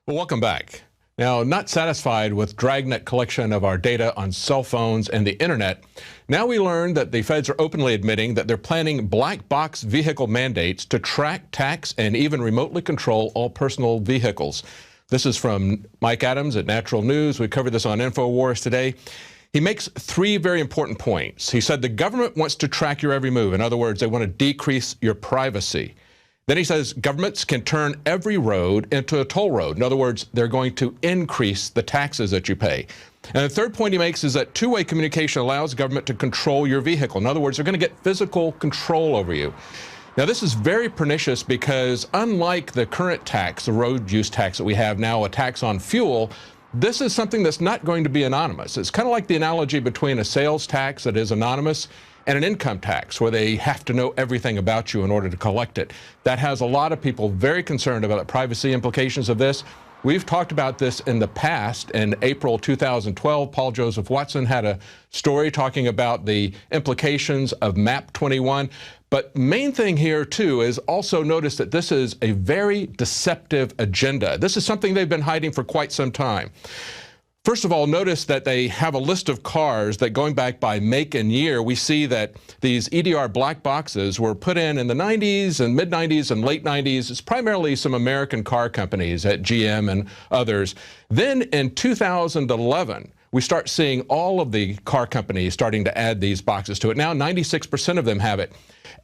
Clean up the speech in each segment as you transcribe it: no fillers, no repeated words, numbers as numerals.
Well, welcome back. Now, not satisfied with dragnet collection of our data on cell phones and the internet, now we learn that the feds are openly admitting that they're planning black box vehicle mandates to track, tax, and even remotely control all personal vehicles. This is from Mike Adams at Natural News. We covered this on InfoWars today. He makes three very important points. He said the government wants to track your every move. In other words, they want to decrease your privacy. Then he says governments can turn every road into a toll road. In other words, they're going to increase the taxes that you pay. And the third point he makes is that two-way communication allows government to control your vehicle. In other words, they're going to get physical control over you. Now, this is very pernicious because unlike the current tax, the road use tax that we have now, a tax on fuel, this is something that's not going to be anonymous. It's kind of like the analogy between a sales tax that is anonymous and an income tax where they have to know everything about you in order to collect it. That has a lot of people very concerned about the privacy implications of this. We've talked about this in the past. In April 2012, Paul Joseph Watson had a story talking about the implications of MAP 21. But main thing here, too, is also notice that this is a very deceptive agenda. This is something they've been hiding for quite some time. First of all, notice that they have a list of cars that going back by make and year, we see that these EDR black boxes were put in the 90s and mid-90s and late 90s. It's primarily some American car companies at GM and others. Then in 2011, we start seeing all of the car companies starting to add these boxes to it. Now 96% of them have it.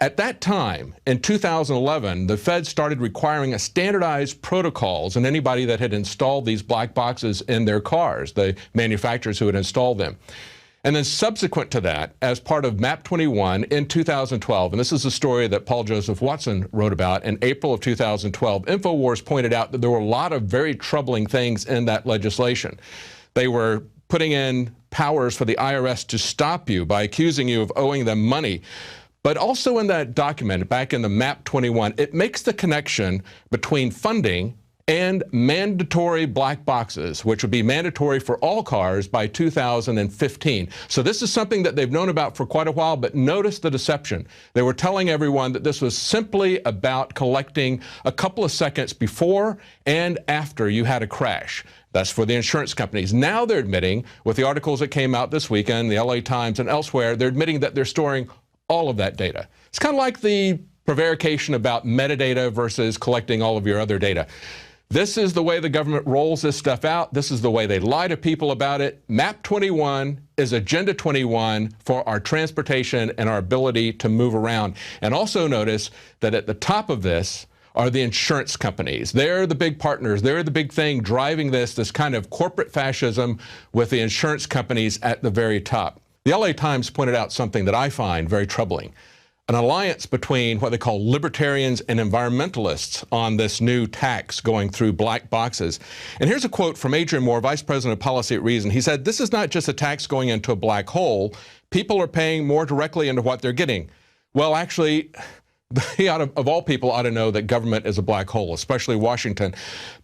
At that time, in 2011, the Fed started requiring a standardized protocols on anybody that had installed these black boxes in their cars, the manufacturers who had installed them. And then subsequent to that, as part of MAP 21 in 2012, and this is a story that Paul Joseph Watson wrote about in April of 2012, InfoWars pointed out that there were a lot of very troubling things in that legislation. They were putting in powers for the IRS to stop you by accusing you of owing them money. But also in that document, back in the MAP 21, it makes the connection between funding and mandatory black boxes, which would be mandatory for all cars by 2015. So this is something that they've known about for quite a while, but notice the deception. They were telling everyone that this was simply about collecting a couple of seconds before and after you had a crash. That's for the insurance companies. Now they're admitting, with the articles that came out this weekend, the LA Times and elsewhere, they're admitting that they're storing all of that data. It's kind of like the prevarication about metadata versus collecting all of your other data. This is the way the government rolls this stuff out. This is the way they lie to people about it. MAP 21 is Agenda 21 for our transportation and our ability to move around. And also notice that at the top of this are the insurance companies. They're the big partners. They're the big thing driving this kind of corporate fascism with the insurance companies at the very top. The LA Times pointed out something that I find very troubling. An alliance between what they call libertarians and environmentalists on this new tax going through black boxes. And here's a quote from Adrian Moore, Vice President of Policy at Reason. He said, "This is not just a tax going into a black hole. People are paying more directly into what they're getting." Well, actually, he of all people ought to know that government is a black hole, especially Washington.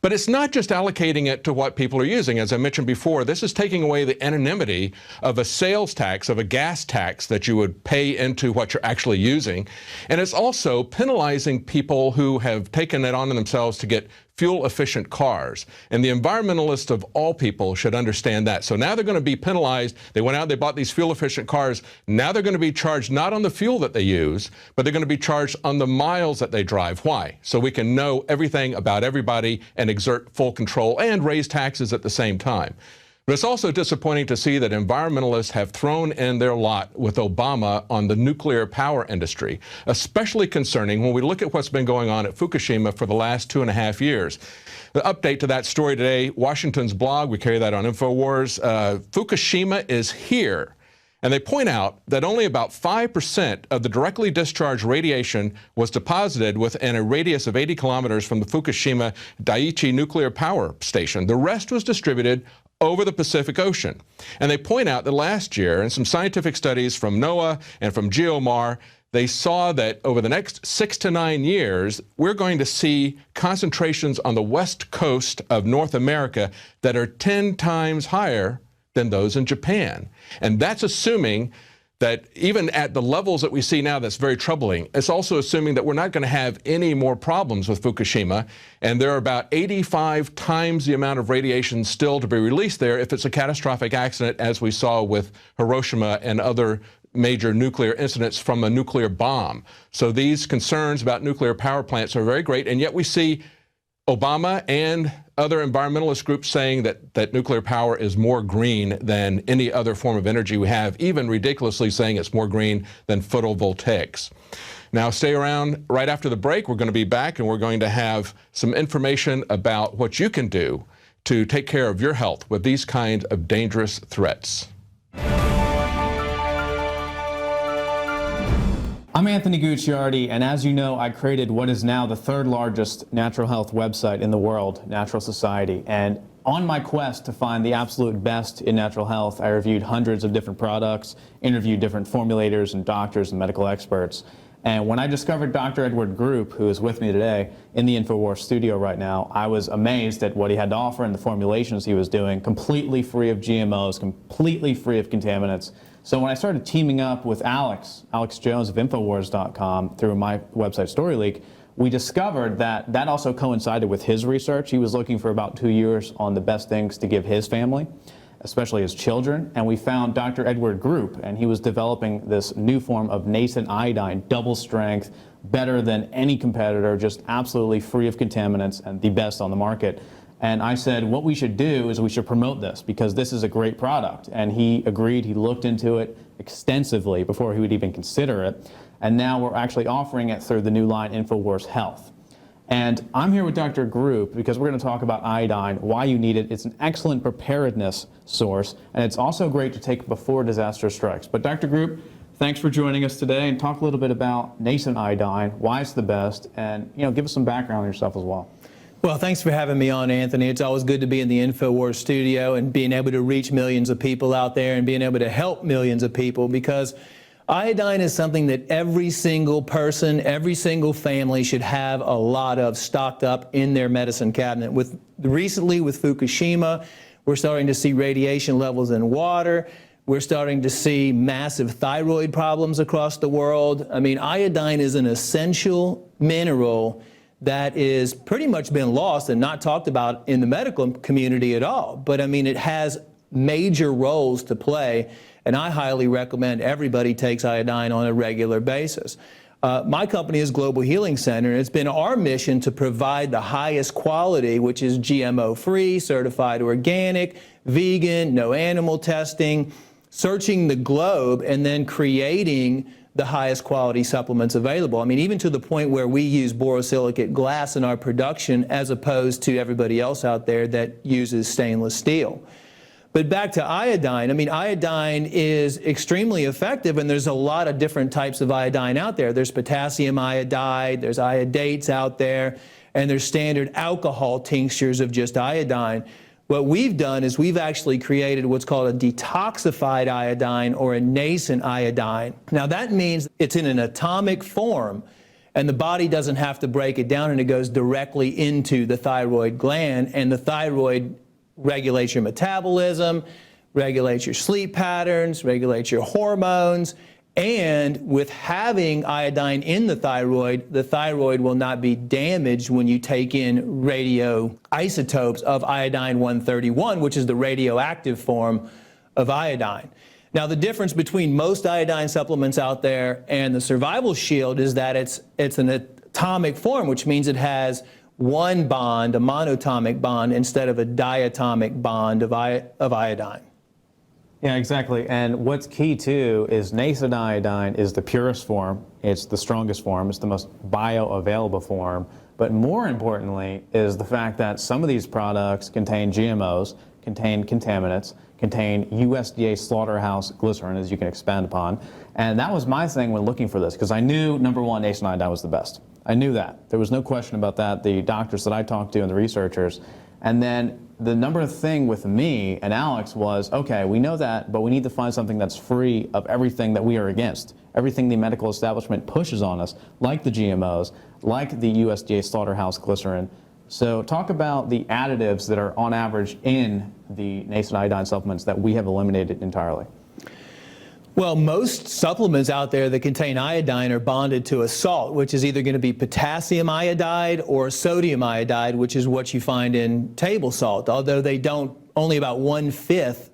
But it's not just allocating it to what people are using. As I mentioned before, this is taking away the anonymity of a sales tax, of a gas tax that you would pay into what you're actually using. And it's also penalizing people who have taken it on themselves to get fuel-efficient cars. And the environmentalists of all people should understand that. So now they're going to be penalized. They went out, they bought these fuel-efficient cars. Now they're going to be charged not on the fuel that they use, but they're going to be charged on the miles that they drive. Why? So we can know everything about everybody and exert full control and raise taxes at the same time. But it's also disappointing to see that environmentalists have thrown in their lot with Obama on the nuclear power industry, especially concerning when we look at what's been going on at Fukushima for the last 2.5 years. The update to that story today, Washington's blog, we carry that on InfoWars, Fukushima is here. And they point out that only about 5% of the directly discharged radiation was deposited within a radius of 80 kilometers from the Fukushima Daiichi nuclear power station. The rest was distributed over the Pacific Ocean. And they point out that last year, in some scientific studies from NOAA and from GeoMar, they saw that over the next 6 to 9 years, we're going to see concentrations on the west coast of North America that are 10 times higher than those in Japan. And that's assuming that even at the levels that we see now, that's very troubling. It's also assuming that we're not going to have any more problems with Fukushima, and there are about 85 times the amount of radiation still to be released there if it's a catastrophic accident, as we saw with Hiroshima and other major nuclear incidents from a nuclear bomb. So these concerns about nuclear power plants are very great, and yet we see Obama and other environmentalist groups saying that nuclear power is more green than any other form of energy we have, even ridiculously saying it's more green than photovoltaics. Now stay around. Right after the break, we're going to be back and we're going to have some information about what you can do to take care of your health with these kind of dangerous threats. I'm Anthony Gucciardi, and as you know, I created what is now the third largest natural health website in the world, Natural Society. And on my quest to find the absolute best in natural health, I reviewed hundreds of different products, interviewed different formulators and doctors and medical experts. And when I discovered Dr. Edward Group, who is with me today in the InfoWars studio right now, I was amazed at what he had to offer and the formulations he was doing, completely free of GMOs, completely free of contaminants. So when I started teaming up with Alex Jones of Infowars.com through my website StoryLeak, we discovered that that also coincided with his research. He was looking for about 2 years on the best things to give his family, especially his children, and we found Dr. Edward Group, and he was developing this new form of nascent iodine, double strength, better than any competitor, just absolutely free of contaminants and the best on the market. And I said, what we should do is we should promote this because this is a great product. And he agreed. He looked into it extensively before he would even consider it. And now we're actually offering it through the new line InfoWars Health. And I'm here with Dr. Group because we're going to talk about iodine, why you need it. It's an excellent preparedness source, and it's also great to take before disaster strikes. But Dr. Group, thanks for joining us today and talk a little bit about nascent iodine, why it's the best, and give us some background on yourself as well. Well, thanks for having me on, Anthony. It's always good to be in the InfoWars studio and being able to reach millions of people out there and being able to help millions of people, because iodine is something that every single person, every single family should have a lot of stocked up in their medicine cabinet. Recently with Fukushima, we're starting to see radiation levels in water. We're starting to see massive thyroid problems across the world. I mean, iodine is an essential mineral that is pretty much been lost and not talked about in the medical community at all. But I mean, it has major roles to play, and I highly recommend everybody takes iodine on a regular basis. My company is Global Healing Center, and it's been our mission to provide the highest quality, which is GMO-free, certified organic, vegan, no animal testing, searching the globe, and then creating the highest quality supplements available. I mean, even to the point where we use borosilicate glass in our production as opposed to everybody else out there that uses stainless steel. But back to iodine, I mean, iodine is extremely effective, and there's a lot of different types of iodine out there. There's potassium iodide, there's iodates out there, and there's standard alcohol tinctures of just iodine. What we've done is we've actually created what's called a detoxified iodine or a nascent iodine. Now that means it's in an atomic form, and the body doesn't have to break it down, and it goes directly into the thyroid gland, and the thyroid regulates your metabolism, regulates your sleep patterns, regulates your hormones. And with having iodine in the thyroid will not be damaged when you take in radioisotopes of iodine-131, which is the radioactive form of iodine. Now, the difference between most iodine supplements out there and the Survival Shield is that it's an atomic form, which means it has one bond, a monatomic bond, instead of a diatomic bond of iodine. Yeah, exactly. And what's key too is nascent iodine is the purest form. It's the strongest form. It's the most bioavailable form. But more importantly is the fact that some of these products contain GMOs, contain contaminants, contain USDA slaughterhouse glycerin, as you can expand upon. And that was my thing when looking for this, because I knew, number one, nascent iodine was the best. I knew that. There was no question about that. The doctors that I talked to and the researchers. And then the number one thing with me and Alex was, okay, we know that, but we need to find something that's free of everything that we are against, everything the medical establishment pushes on us, like the GMOs, like the USDA slaughterhouse glycerin. So talk about the additives that are on average in the nascent iodine supplements that we have eliminated entirely. Well, most supplements out there that contain iodine are bonded to a salt, which is either going to be potassium iodide or sodium iodide, which is what you find in table salt. Although they don't, only about 1/5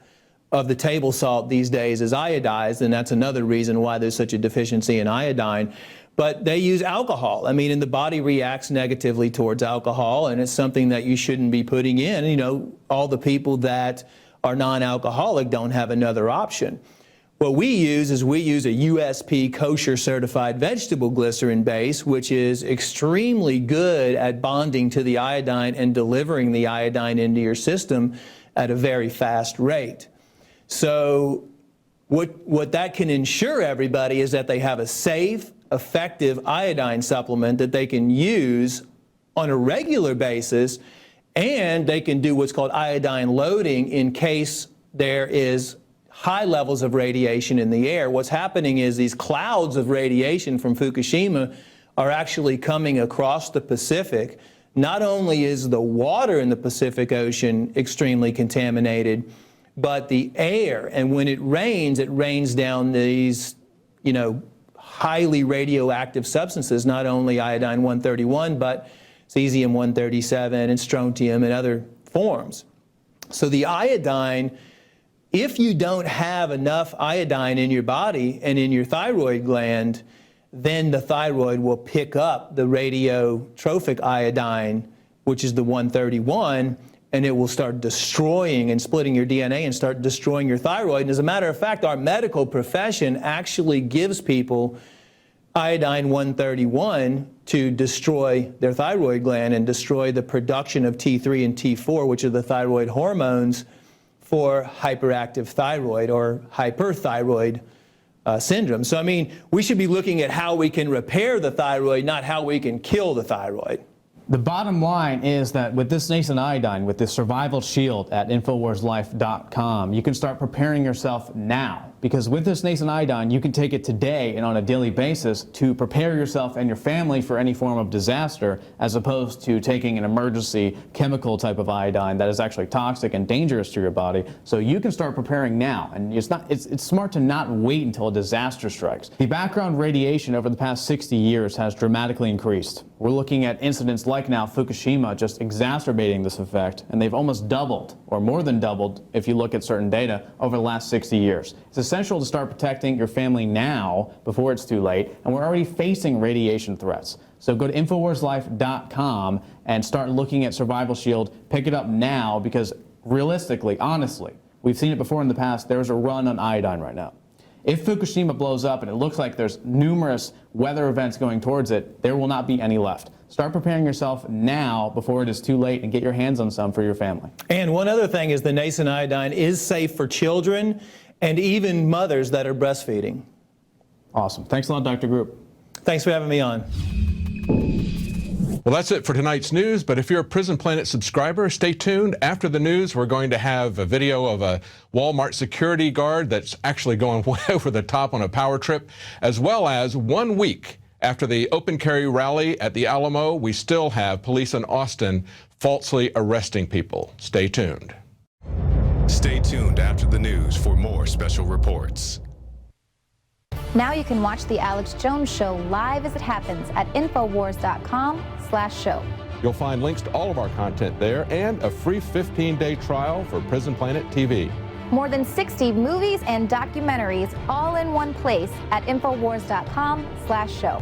of the table salt these days is iodized, and that's another reason why there's such a deficiency in iodine. But they use alcohol. I mean, and the body reacts negatively towards alcohol, and it's something that you shouldn't be putting in. You know, all the people that are non-alcoholic don't have another option. What we use is we use a USP kosher certified vegetable glycerin base, which is extremely good at bonding to the iodine and delivering the iodine into your system at a very fast rate. So what that can ensure everybody is that they have a safe, effective iodine supplement that they can use on a regular basis, and they can do what's called iodine loading in case there is high levels of radiation in the air. What's happening is these clouds of radiation from Fukushima are actually coming across the Pacific. Not only is the water in the Pacific Ocean extremely contaminated, but the air, and when it rains down these, you know, highly radioactive substances, not only iodine-131, but cesium-137 and strontium and other forms. So the iodine, if you don't have enough iodine in your body and in your thyroid gland, then the thyroid will pick up the radiotrophic iodine, which is the 131, and it will start destroying and splitting your DNA and start destroying your thyroid. And as a matter of fact, our medical profession actually gives people iodine-131 to destroy their thyroid gland and destroy the production of T3 and T4, which are the thyroid hormones for hyperactive thyroid or hyperthyroid syndrome. So, I mean, we should be looking at how we can repair the thyroid, not how we can kill the thyroid. The bottom line is that with this nascent iodine, with the Survival Shield at InfoWarsLife.com, you can start preparing yourself now. Because with this nascent iodine, you can take it today and on a daily basis to prepare yourself and your family for any form of disaster, as opposed to taking an emergency chemical type of iodine that is actually toxic and dangerous to your body. So you can start preparing now, and it's smart to not wait until a disaster strikes. The background radiation over the past 60 years has dramatically increased. We're looking at incidents like now Fukushima just exacerbating this effect, and they've almost doubled, or more than doubled if you look at certain data, over the last 60 years. It's essential to start protecting your family now before it's too late, and we're already facing radiation threats. So go to InfoWarsLife.com and start looking at Survival Shield. Pick it up now, because realistically, honestly, we've seen it before in the past, there's a run on iodine right now. If Fukushima blows up and it looks like there's numerous weather events going towards it, there will not be any left. Start preparing yourself now before it is too late, and get your hands on some for your family. And one other thing is the nascent iodine is safe for children and even mothers that are breastfeeding. Awesome. Thanks a lot, Dr. Group. Thanks for having me on. Well, that's it for tonight's news, but if you're a Prison Planet subscriber, stay tuned. After the news, we're going to have a video of a Walmart security guard that's actually going way over the top on a power trip, as well as 1 week after the open carry rally at the Alamo, we still have police in Austin falsely arresting people. Stay tuned. Stay tuned after the news for more special reports. Now you can watch The Alex Jones Show live as it happens at Infowars.com/show. You'll find links to all of our content there and a free 15-day trial for Prison Planet TV. More than 60 movies and documentaries all in one place at Infowars.com/show.